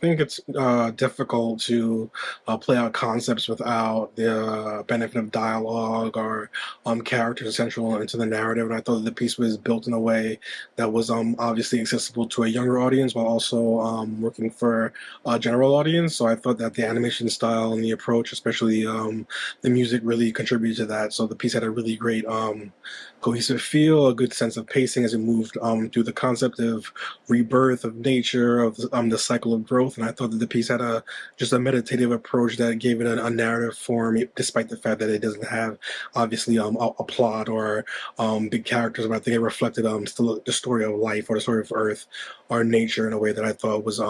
think it's difficult to play out concepts without the benefit of dialogue or characters central into the narrative. And I thought that the piece was built in a way that was obviously accessible to a younger audience while also working for a general audience. So I thought that the animation style and the approach, especially the music, really contributed to that. So the piece had a really great cohesive feel, a good sense of pacing as it moved through the concept of rebirth, of nature, of the cycle of growth. And I thought that the piece had just a meditative approach that gave it a narrative form, despite the fact that it doesn't have obviously a plot or big characters. But I think it reflected still the story of life or the story of Earth or nature in a way that I thought was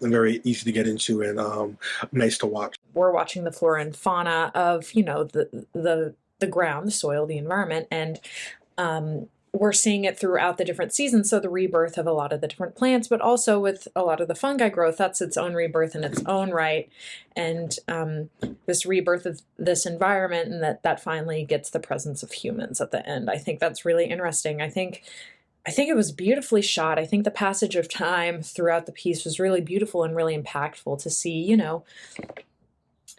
very easy to get into and nice to watch. We're watching the flora and fauna of, the ground, the soil, the environment, and we're seeing it throughout the different seasons. So the rebirth of a lot of the different plants, but also with a lot of the fungi growth, that's its own rebirth in its own right. And this rebirth of this environment, and that finally gets the presence of humans at the end. I think that's really interesting. I think it was beautifully shot. I think the passage of time throughout the piece was really beautiful and really impactful to see,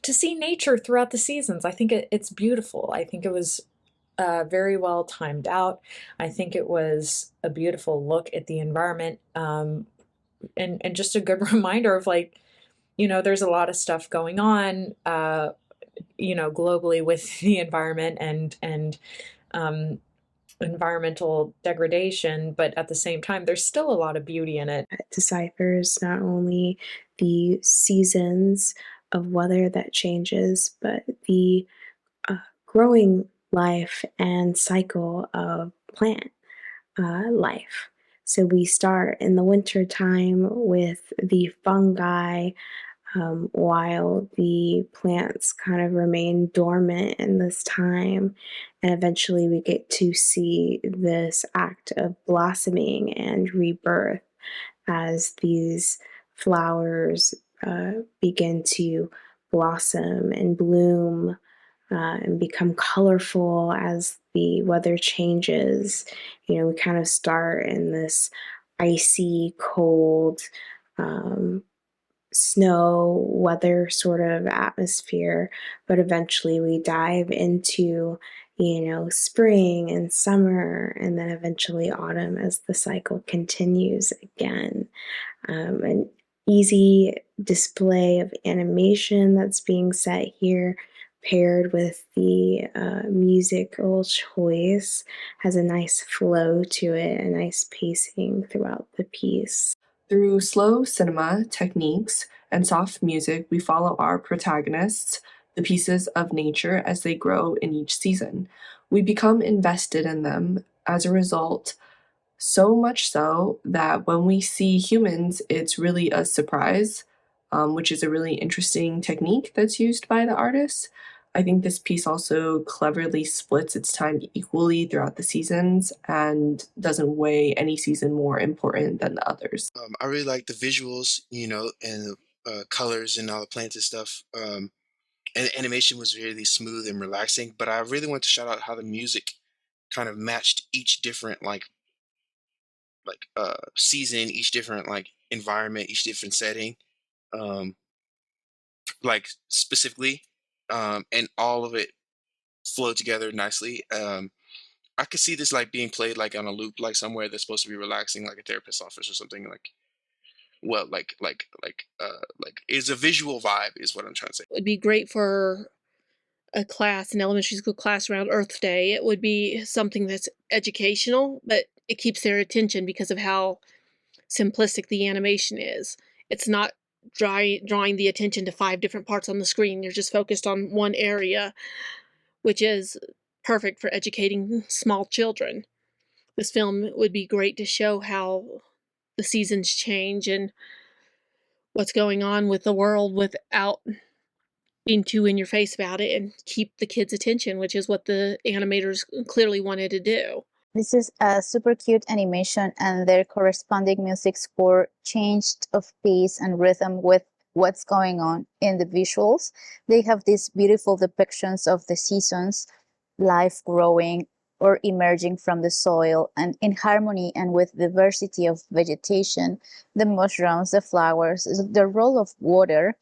to see nature throughout the seasons. I think it's beautiful. I think it was very well timed out. I think it was a beautiful look at the environment, and just a good reminder of there's a lot of stuff going on, globally with the environment and environmental degradation, but at the same time, there's still a lot of beauty in it. It deciphers not only the seasons of weather that changes, but the growing life and cycle of plant life. So we start in the winter time with the fungi, while the plants kind of remain dormant in this time. And eventually we get to see this act of blossoming and rebirth as these flowers begin to blossom and bloom and become colorful as the weather changes. We kind of start in this icy, cold, snow weather sort of atmosphere, but eventually we dive into spring and summer, and then eventually autumn as the cycle continues again. An easy display of animation that's being set here, paired with the musical choice, has a nice flow to it, a nice pacing throughout the piece. Through slow cinema techniques and soft music, we follow our protagonists, the pieces of nature, as they grow in each season. We become invested in them as a result, so much so that when we see humans, it's really a surprise, which is a really interesting technique that's used by the artist. I think this piece also cleverly splits its time equally throughout the seasons and doesn't weigh any season more important than the others. I really like the visuals, and colors and all the plants and stuff. And the animation was really smooth and relaxing. But I really want to shout out how the music kind of matched each different season, each different environment, each different setting. Um, specifically, and all of it flowed together nicely. I could see this being played on a loop, somewhere that's supposed to be relaxing, like a therapist's office or something. Is a visual vibe is what I'm trying to say. It would be great for a class, an elementary school class around Earth Day. It would be something that's educational, but it keeps their attention because of how simplistic the animation is. It's not drawing the attention to 5 different parts on the screen. You're just focused on one area, which is perfect for educating small children. This film would be great to show how the seasons change and what's going on with the world without being too in your face about it, and keep the kids' attention, which is what the animators clearly wanted to do. This is a super cute animation, and their corresponding music score changed of pace and rhythm with what's going on in the visuals. They have these beautiful depictions of the seasons, life growing or emerging from the soil, and in harmony and with diversity of vegetation, the mushrooms, the flowers, the role of water,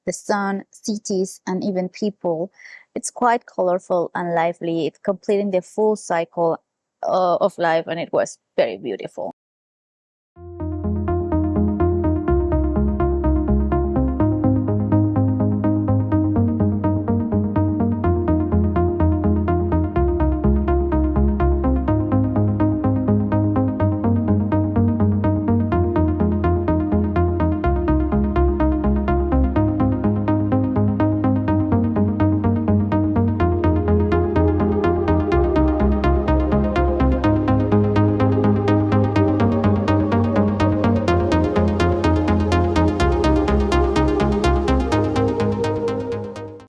the sun, cities, and even people. It's quite colorful and lively, it's completing the full cycle of life, and it was very beautiful.